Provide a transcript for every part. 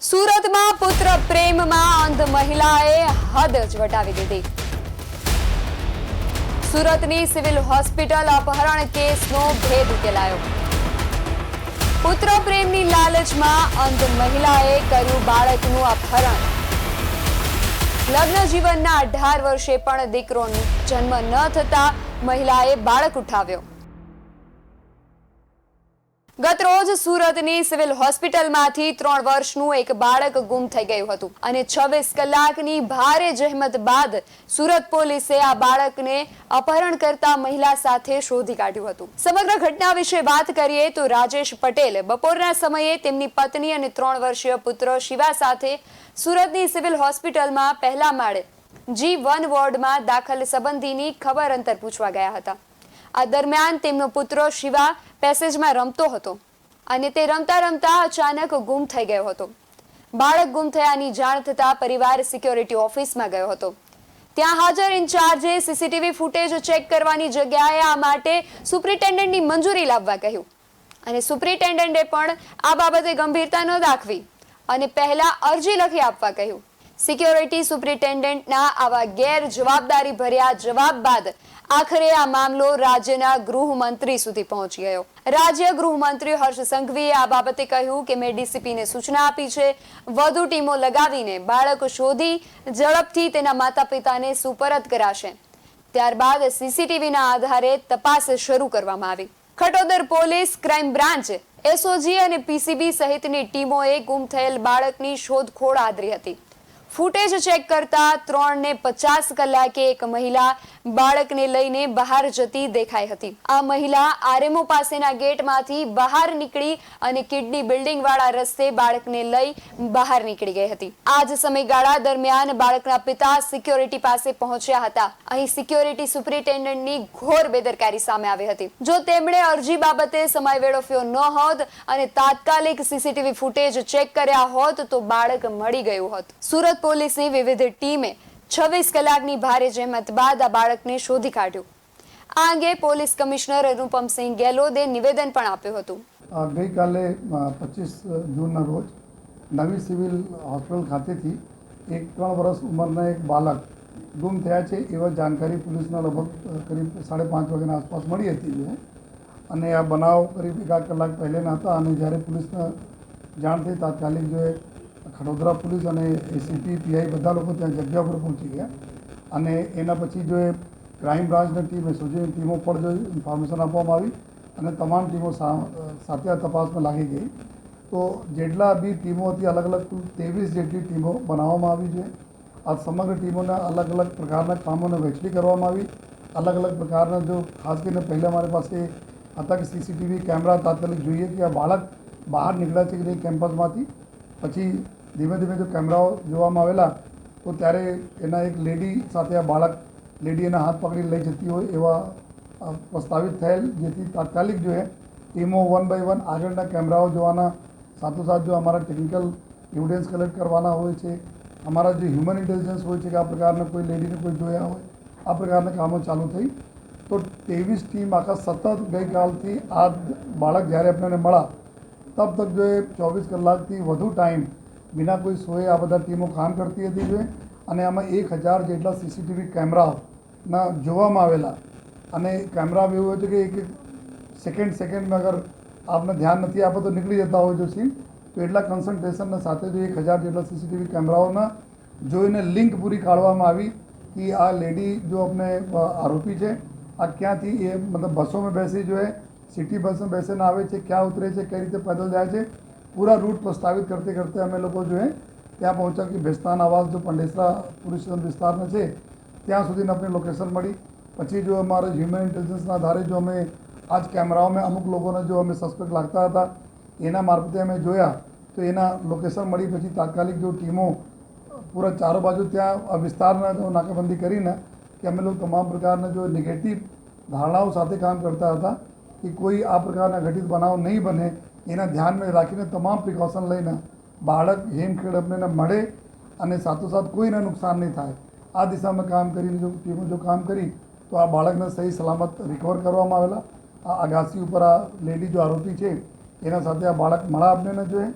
સુરતમાં પુત્ર પ્રેમમાં અંધ મહિલાએ હદ જ વટાવી દીધી. સુરતની સિવિલ હોસ્પિટલ અપહરણ કેસનો ભેદ ઉકેલાયો. પુત્ર પ્રેમની લાલચમાં અંધ મહિલાએ કર્યું બાળકનું અપહરણ. લગ્ન જીવનના 18 વર્ષે પણ દીકરોનો જન્મ ન થતા મહિલાએ બાળક ઉઠાવ્યો. ગત રોજ સુરતની સિવિલ હોસ્પિટલમાંથી 3 વર્ષનું એક બાળક ગુમ થઈ ગયું હતું અને 26 કલાકની ભારે જહેમત બાદ સુરત પોલીસે આ બાળકને અપહરણ કરતા મહિલા સાથે શોધી કાઢ્યું હતું. સમગ્ર ઘટના વિશે વાત કરીએ તો રાજેશ પટેલ બપોરના સમયે તેમની પત્ની અને 3 વર્ષીય પુત્ર શિવા સાથે સુરતની સિવિલ હોસ્પિટલમાં પહેલા માળે G1 વોર્ડમાં દાખલ સંબંધીની ખબર અંતર પૂછવા ગયા હતા. આ દરમિયાન તેમનો પુત્ર શિવા પેસેજમાં રમતો હતો અને તે રમતા રમતા અચાનક ગુમ થઈ ગયો હતો. બાળક ગુમ થયાની જાણ થતા પરિવાર સિક્યોરિટી ઓફિસમાં ગયો હતો. ત્યાં હાજર ઇન્ચાર્જે સીસીટીવી ફૂટેજ ચેક કરવાની જગ્યાએ આ માટે સુપ્રિન્ટેન્ડન્ટની મંજૂરી લાવવા કહ્યું અને સુપ્રિન્ટેન્ડન્ટે પણ આ બાબતે ગંભીરતા ન દાખવી અને પહેલા અરજી લખી આપવા કહ્યું. સિક્યોરિટી સુપ્રિન્ટેન્ડન્ટના આવા ગેરજવાબદારી ભર્યા જવાબ બાદ આખરે આ મામલો રાજ્યના ગૃહમંત્રી સુધી પહોંચી ગયો. રાજ્ય ગૃહમંત્રી હર્ષ સંઘવીએ આ બાબતે કહ્યું કે મેં ડીસીપીને સૂચના આપી છે. વધુ ટીમો લગાવીને બાળક શોધી ઝડપથી તેના માતા પિતાને સુપરત કરાશે. ત્યારબાદ સીસીટીવીના આધારે તપાસ શરૂ કરવામાં આવી. ખટોદર પોલીસ, ક્રાઇમ બ્રાન્ચ, એસઓજી અને પીસીબી સહિતની ટીમોએ ગુમ થયેલ બાળકની શોધખોળ આદરી હતી. ફૂટેજ ચેક કરતા 3:50 કલાકે એક મહિલા બાળકને લઈને બહાર જતી દેખાઈ હતી. આ મહિલા આરએમઓ પાસેના ગેટમાંથી બહાર નીકળી અને કિડની બિલ્ડિંગ વાળા રસ્તે બાળકને લઈ બહાર નીકળી ગઈ હતી. આ જ સમયગાળા દરમિયાન બાળકના પિતા સિક્યોરિટી પાસે પહોંચ્યા હતા. અહીં સિક્યોરિટી સુપ્રિન્ટેન્ડન્ટની ઘોર બેદરકારી સામે આવી હતી. જો તેમણે અરજી બાબતે સમય વેડફ્યો ન હોત અને તાત્કાલિક સીસીટીવી ફૂટેજ ચેક કર્યા હોત તો બાળક મળી ગયું હોત. સુરત પોલીસની વિવિધ ટીમે 26 કલાકની ભારે જહેમત બાદ આ બાળકને શોધી કાઢ્યું. આ અંગે પોલીસ કમિશનર અનુપમસિંહ ગેહલોતે નિવેદન પણ આપ્યું હતું. ગઈકાલે 25 જૂનના રોજ નવી સિવિલ હોસ્પિટલ ખાતેથી એક 3 વર્ષ ઉંમરના એક બાળક ગુમ થયા છે એવા જાણકારી પોલીસના લગભગ કરીબ 5:30 વાગ્યાના આસપાસ મળી હતી અને આ બનાવ કરીબ 1 કલાક પહેલાંના હતા અને જ્યારે પોલીસને જાણ થઈ તાત્કાલિક જો ખડોદરા પોલીસ અને એસીપી પીઆઈ બધા લોકો ત્યાં જગ્યા પર પહોંચી ગયા અને એના પછી જો એ ક્રાઇમ બ્રાન્ચની ટીમ એસઓજીની ટીમો પર જો ઇન્ફોર્મેશન આપવામાં આવી અને તમામ ટીમો સાથે આ તપાસમાં લાગી ગઈ. તો જેટલા બી ટીમો હતી અલગ અલગ કુલ 23 જેટલી ટીમો બનાવવામાં આવી છે. આ સમગ્ર ટીમોના અલગ અલગ પ્રકારના કામોને વહેંચણી કરવામાં આવી. અલગ અલગ પ્રકારના જો ખાસ કરીને પહેલાં મારી પાસે હતા કે સીસીટીવી કેમેરા તાત્કાલિક જોઈએ કે આ બાળક બહાર નીકળ્યા છે કે નહીં કેમ્પસમાંથી. પછી ધીમે ધીમે જો કેમેરાઓ જોવામાં આવેલા તો ત્યારે એના એક લેડી સાથે આ બાળક લેડી એના હાથ પકડી લઈ જતી હોય એવા પ્રસ્તાવિત થયેલ, જેથી તાત્કાલિક જો ટીમો 1 by 1 આગળના કેમેરાઓ જોવાના સાથોસાથ જો અમારા ટેકનિકલ એવિડન્સ કલેક્ટ કરવાના હોય છે, અમારા જે હ્યુમન ઇન્ટેલિજન્સ હોય છે કે આ પ્રકારના કોઈ લેડીને કોઈ જોયા હોય, આ પ્રકારના કામો ચાલુ થઈ. તો 23 ટીમ આખા સતત ગઈકાલથી આ બાળક જ્યારે આપણને મળ્યા તબ તક જો 24 કલાકથી વધુ ટાઈમ બિના કોઈ સોએ આ બધા ટીમો કામ કરતી હતી જોઈએ અને આમાં 1000 જેટલા સીસીટીવી કેમેરાના જોવામાં આવેલા અને કેમેરામાં એવું હતું કે એક સેકન્ડમાં અગર આપને ધ્યાન નથી આપે તો નીકળી જતા હોય જો સીન, તો એટલા કન્સન્ટ્રેશનના સાથે જો 1000 જેટલા સીસીટીવી કેમેરાઓના જોઈને લિંક પૂરી કાઢવામાં આવી કે આ લેડી જો આપણે આરોપી છે, આ ક્યાંથી એ મતલબ બસોમાં બેસી જોઈએ, સિટી બસમાં બેસીને આવે છે, ક્યાં ઉતરે છે, કઈ રીતે પેદલ જાય છે, પૂરા રૂટ પ્રસ્તાવિત કરતે કરતે અમે લોકો જો ત્યાં પહોંચ્યા કે ભેસ્તાન આવાસ જો પાંડેસરા પોલીસ વિસ્તારમાં છે ત્યાં સુધીને આપણી લોકેશન મળી. પછી જો અમારે હ્યુમન ઇન્ટેલિજન્સના આધારે જો અમે આ જ કેમેરાઓમાં અમુક લોકોને જો અમે સસ્પેક્ટ લાગતા હતા એના મારફતે અમે જોયા તો એના લોકેશન મળી. પછી તાત્કાલિક જો ટીમો પૂરા ચારો બાજુ ત્યાં વિસ્તારના જો નાકાબંધી કરીને કે અમે લોકો તમામ પ્રકારના જો નેગેટિવ ધારણાઓ સાથે કામ કરતા હતા કે કોઈ આ પ્રકારના ઘટિત બનાવ નહીં બને એના ધ્યાનમાં રાખીને તમામ પ્રિકોશન લઈને બાળક હેમખેડ આપણને મળે અને સાથોસાથ કોઈને નુકસાન નહીં થાય આ દિશામાં કામ કરીને જો ટીમો જો કામ કરી તો આ બાળકને સહી સલામત રિકવર કરવામાં આવેલા. આ અગાસી ઉપર આ લેડી જો આરોપી છે એના સાથે આ બાળક મળા આપણને જોઈએ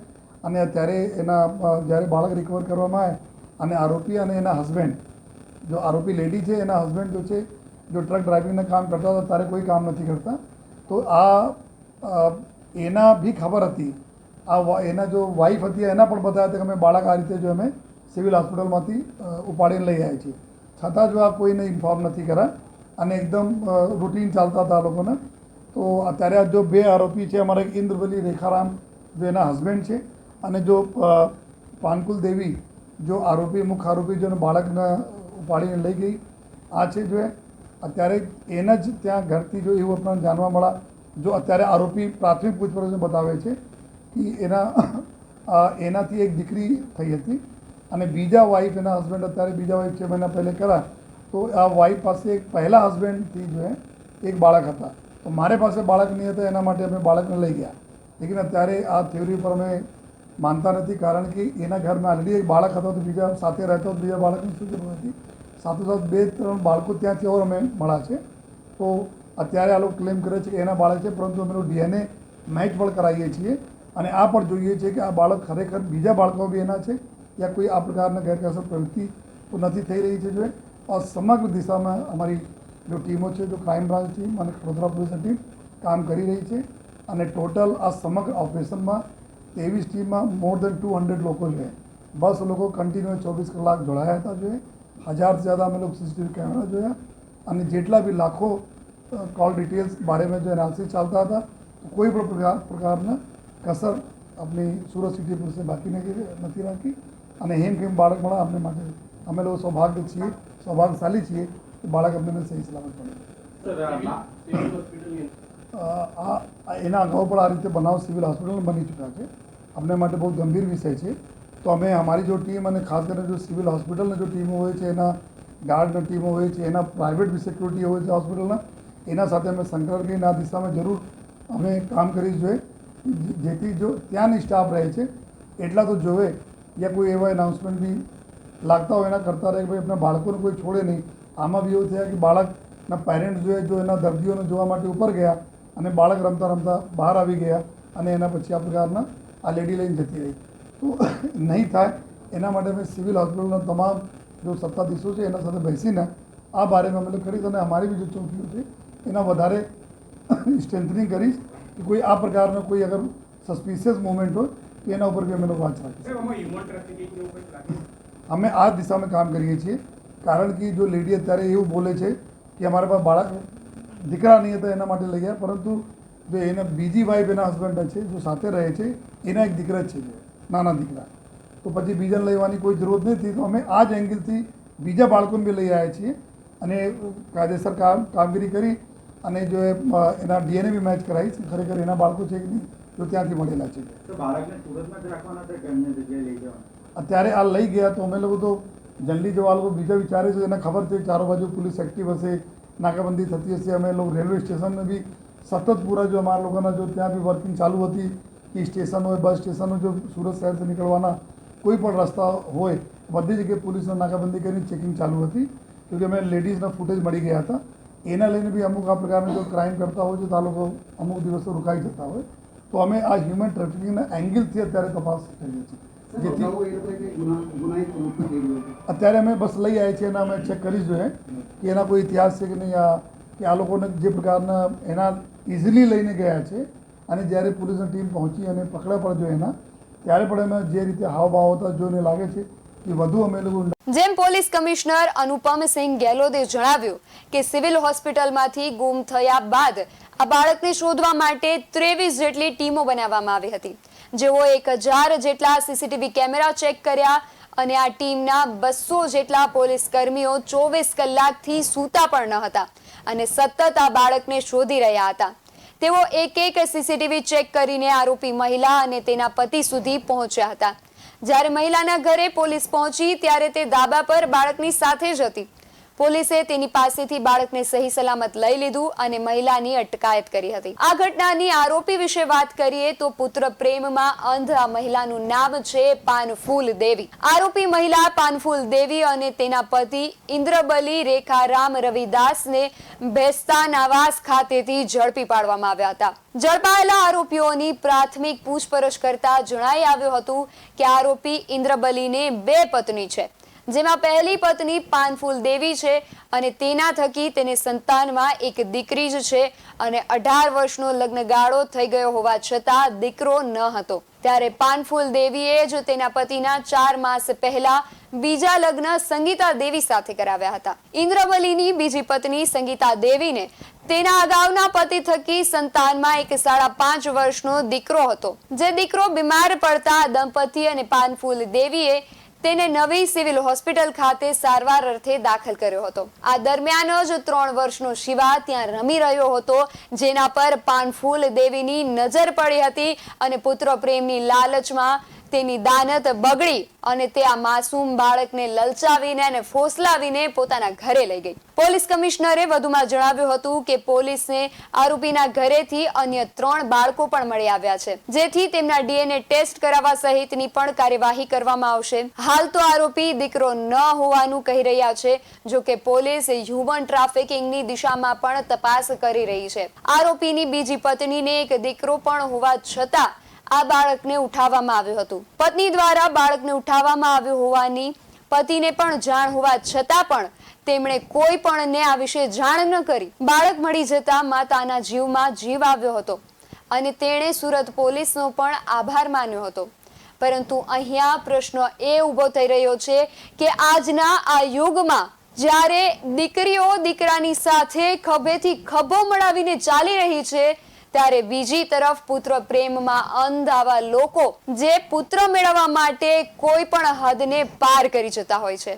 અને ત્યારે એના જ્યારે બાળક રિકવર કરવામાં આવે અને આરોપી અને એના હસબન્ડ, જો આરોપી લેડી છે એના હસબન્ડ જો છે જો ટ્રક ડ્રાઇવિંગના કામ કરતા હતા ત્યારે કોઈ કામ નથી કરતા, તો એના બી ખબર હતી, એના જો વાઈફ હતી એના પણ બતાવ્યા હતા કે અમે બાળક આ રીતે જો અમે સિવિલ હોસ્પિટલમાંથી ઉપાડીને લઈ આવ્યા છીએ, છતાં જો આ કોઈને ઇન્ફોર્મ નથી કર્યા અને એકદમ રૂટીન ચાલતા હતા આ લોકોને. તો અત્યારે આ જો બે આરોપી છે અમારા, એક ઇન્દ્રવલી રેખારામ જો એના હસબન્ડ છે અને જો પાનકુલ દેવી જો આરોપી, મુખ્ય આરોપી જો બાળકને ઉપાડીને લઈ ગઈ આ છે. જો અત્યારે એના જ ત્યાં ઘરથી જો એવું આપણને જાણવા મળ્યા, જો અત્યારે આરોપી પ્રાથમિક પૂછપરછમાં બતાવે છે કે એનાથી એક દીકરી થઈ હતી અને બીજા વાઈફ, એના હસબન્ડ અત્યારે બીજા વાઈફ 6 મહિના પહેલે કર્યા, તો આ વાઈફ પાસે એક પહેલા હસબન્ડથી જો એક બાળક હતા, તો મારે પાસે બાળક નહીં હતા એના માટે અમે બાળકને લઈ ગયા. લેકિન અત્યારે આ થિયરી પર અમે માનતા નથી, કારણ કે એના ઘરમાં ઓલરેડી એક બાળક હતો, તો બીજા સાથે રહેતો બીજા બાળકની શું જરૂર હતી, સાથોસાથ 2-3 બાળકો ત્યાંથી ઓર અમે મળ્યા છે. તો અત્યારે આ લોકો ક્લેમ કરે છે કે એના બાળક છે, પરંતુ અમે DNA મેચ પણ કરાવીએ છીએ અને આ પણ જોઈએ છીએ કે આ બાળક ખરેખર બીજા બાળકો બી એના છે યા કોઈ આ પ્રકારના ગેરકાયદેસર પ્રવૃત્તિ તો નથી થઈ રહી છે. જો આ સમગ્ર દિશામાં અમારી જો ટીમો છે, જો ક્રાઇમ બ્રાન્ચ ટીમ અને વડોદરા પોલીસની ટીમ કામ કરી રહી છે અને ટોટલ આ સમગ્ર ઓપરેશનમાં 23 ટીમમાં મોર દેન 200 લોકો છે, 10 લોકો કન્ટિન્યુ 24 કલાક જોડાયા હતા. જોઈએ 1000 से ज़्यादा અમે લોકો CCTV કેમેરા જોયા અને જેટલા બી લાખો કોલ ડિટેલ્સ બારેમાં જો એનાલિસિસ ચાલતા હતા, તો કોઈ પણ પ્રકારના કસર આપણી સુરત સિટી પોલીસે બાકી નથી રાખી અને હેમખેમ બાળક મળે અમને માટે અમે લોકો સૌભાગ્યશાળી છીએ કે બાળક અમને સહી સલામત મળે. એના અગાઉ પણ આ રીતે બનાવ સિવિલ હોસ્પિટલમાં બની ચૂક્યા છે. અમને માટે બહુ ગંભીર વિષય છે. તો અમે અમારી જો ટીમ અને ખાસ કરીને જો સિવિલ હોસ્પિટલની જો ટીમો હોય છે, એના ગાર્ડની ટીમો હોય છે, એના પ્રાઇવેટ બી સિક્યુરિટી હોય છે હોસ્પિટલના, એના સાથે અમે સંકલન કરીને આ દિશામાં જરૂર અમે કામ કરીશું જોઈએ, જેથી જો ત્યાંની સ્ટાફ રહે છે એટલા તો જોવે યા કોઈ એવા એનાઉન્સમેન્ટ બી લાગતા હોય એના કરતા રહે કે ભાઈ આપણા બાળકોને કોઈ છોડે નહીં. આમાં બી એવું થયા કે બાળકના પેરેન્ટ્સ જોઈએ જો એના દર્દીઓને જોવા માટે ઉપર ગયા અને બાળક રમતા રમતા બહાર આવી ગયા અને એના પછી આ પ્રકારના આ લેડી લઈને જતી રહી. તો નહીં થાય એના માટે અમે સિવિલ હોસ્પિટલના તમામ જો સત્તાધીશો છે એના સાથે બેસીને આ બારેમાં અમે કરી અને અમારી બી જે ચોકીઓ છે એના વધારે સ્ટ્રેન્થનિંગ કરીશ કે કોઈ આ પ્રકારનો કોઈ અગર સસ્પિશિયસ મુવમેન્ટ હોય તો એના ઉપર બી અમે લોકો વાંચ રાખીશું. અમે આ દિશામાં કામ કરીએ છીએ, કારણ કે જો લેડી અત્યારે એવું બોલે છે કે અમારા પાસે બાળક દીકરા નહીં હતા એના માટે લઈ ગયા, પરંતુ જો એના બીજી વાઈફ એના હસબન્ડ છે જો સાથે રહે છે, એના એક દીકરા જ છે, નાના દીકરા, તો પછી બીજાને લેવાની કોઈ જરૂરત નથી. તો અમે આ જ એંગલથી બીજા બાળકોને બી લઈ આવ્યા છીએ અને કાયદેસર કામગીરી કરી અને જો એના DNA બી મેચ કરાવીશ ખરેખર એના બાળકો છે કે નહીં જો ત્યાંથી મળેલા છે. અત્યારે આ લઈ ગયા તો અમે લોકો તો જલ્દી જવા લોકો બીજા વિચારે છે, એને ખબર છે ચારો બાજુ પોલીસ એક્ટિવ હશે, નાકાબંધી થતી હશે. અમે લોકો રેલવે સ્ટેશનને બી સતત પૂરા જો અમારા લોકોના જો ત્યાં બી વર્કિંગ ચાલુ હતી કે સ્ટેશન હોય, બસ સ્ટેશનો જો સુરત શહેરથી નીકળવાના કોઈ પણ રસ્તા હોય બધી જગ્યાએ પોલીસને નાકાબંધી કરીને ચેકિંગ ચાલુ હતી, કેમકે અમે લેડીઝના ફૂટેજ મળી ગયા હતા. એના લઈને બી અમુક આ પ્રકારના જો ક્રાઇમ કરતા હોય છે તો આ લોકો અમુક દિવસો રોકાઈ જતા હોય, તો અમે આ હ્યુમન ટ્રાફિકિંગના એંગલથી અત્યારે તપાસ કરીએ છીએ. જેથી અત્યારે અમે બસ લઈ આવ્યા છીએ અને અમે ચેક કરી જોઈએ કે એના કોઈ ઇતિહાસ છે કે નહીં, કે આ લોકોને જે પ્રકારના એના ઇઝીલી લઈને ગયા છે અને જ્યારે પોલીસની ટીમ પહોંચી અને પકડ્યા પણ જો એના ત્યારે પણ અમે જે રીતે હાવભાવ હતા જોઈને લાગે છે કે વધુ અમે લોકો. જેમ પોલીસ કમિશનર અનુપમસિંહ ગેહલોતે જણાવ્યું કે સિવિલ હોસ્પિટલમાંથી ગુમ થયા બાદ આ બાળકને શોધવા માટે 23 જેટલી ટીમો બનાવવામાં આવી હતી, જેઓ 1000 જેટલા CCTV કેમેરા ચેક કર્યા અને આ ટીમના 200 જેટલા પોલીસ કર્મીઓ 24 કલાકથી સૂતા પણ ન હતા અને સતત આ બાળકને શોધી રહ્યા હતા. તેઓ એક CCTV ચેક કરીને આરોપી મહિલા અને તેના પતિ સુધી પહોંચ્યા હતા. જ્યારે મહિલાના ઘરે પોલીસ પહોંચી ત્યારે તે ધાબા પર બાળકની સાથે જ હતી. પોલીસે તેની પાસેથી બાળકને સહી સલામત લઈ લીધું અને મહિલાની અટકાયત કરી હતી. આ ઘટનાની આરોપી વિશે વાત કરીએ તો પુત્ર પ્રેમમાં અંધ આ મહિલાનું નામ છે પાનફૂલ દેવી. આરોપી મહિલા પાનફૂલ દેવી અને તેના પતિ ઇન્દ્રબલી રેખારામ રવિદાસને બેસ્તાન આવાસ ખાતેથી ઝડપી પાડવામાં આવ્યા હતા. ઝડપાયેલા આરોપીઓની પ્રાથમિક પૂછપરછ કરતા જણાઈ આવ્યું હતું કે આરોપી ઇન્દ્રબલીને 2 પત્ની છે, જેમાં પહેલી પત્ની પાનફૂલ દેવી છે અને તેના થકી તેને સંતાનમાં એક દીકરી જ છે અને 18 વર્ષનો લગ્નગાળો થઈ ગયો હોવા છતાં દીકરો ન હતો. ત્યારે પાનફૂલ દેવીએ જ તેના પતિના 4 માસ પહેલા બીજા લગ્ન સંગીતા દેવી સાથે કરાવ્યા હતા. ઇન્દ્રબલીની બીજી પત્ની સંગીતા દેવીને તેના અગાઉના પતિ થકી સંતાનમાં એક 5.5 વર્ષનો દીકરો હતો. જે દીકરો બીમાર પડતા દંપતી અને પાનફૂલ દેવીએ તેને નવી સિવિલ હોસ્પિટલ ખાતે સારવાર અર્થે દાખલ કર્યો હતો. આ દરમિયાન જ 3 વર્ષનો શિવા ત્યાં રમી રહ્યો હતો, જેના પર પાનફૂલ દેવીની નજર પડી હતી અને પુત્ર પ્રેમની લાલચમાં તેની દાનત બગડી અને તે આ માસૂમ બાળકને લલચાવીને અને ફોસલાવીને પોતાના ઘરે લઈ ગઈ. પોલીસ કમિશનરે વધુમાં જણાવ્યું હતું કે પોલીસને આરોપીના ઘરેથી અન્ય 3 બાળકો પણ મળી આવ્યા છે, જેથી તેમના DNA ટેસ્ટ કરાવવા સહિતની પણ કાર્યવાહી કરવામાં આવશે. હાલ તો આરોપી દીકરો ન હોવાનું કહી રહ્યા છે. જો કે પોલીસ હ્યુમન ટ્રાફિકિંગની દિશામાં પણ તપાસ કરી રહી છે. આરોપીની બીજી પત્નીને એક દીકરો પણ હોવા છતાં આ બાળકને ઉઠાવવામાં આવ્યું હતું. પત્ની દ્વારા બાળકને ઉઠાવવામાં આવ્યું હોવાની પતિને પણ જાણ હોવા છતાં પણ તેમણે કોઈ પણને આ વિશે જાણ ન કરી. બાળક મળી જતા માતાના જીવમાં જીવ આવ્યો હતો અને તેણે સુરત પોલીસનો પણ આભાર માન્યો હતો. પરંતુ અહીંયા પ્રશ્ન એ ઊભો થઈ રહ્યો છે કે આજના આ યુગમાં જ્યારે દીકરીઓ દીકરાની સાથે ખભેથી ખભો મળાવીને ચાલી રહી છે, ત્યારે બીજી તરફ પુત્ર પ્રેમમાં અંધ આવા લોકો જે પુત્ર મેળવવા માટે કોઈ પણ હદને પાર કરી જતા હોય છે.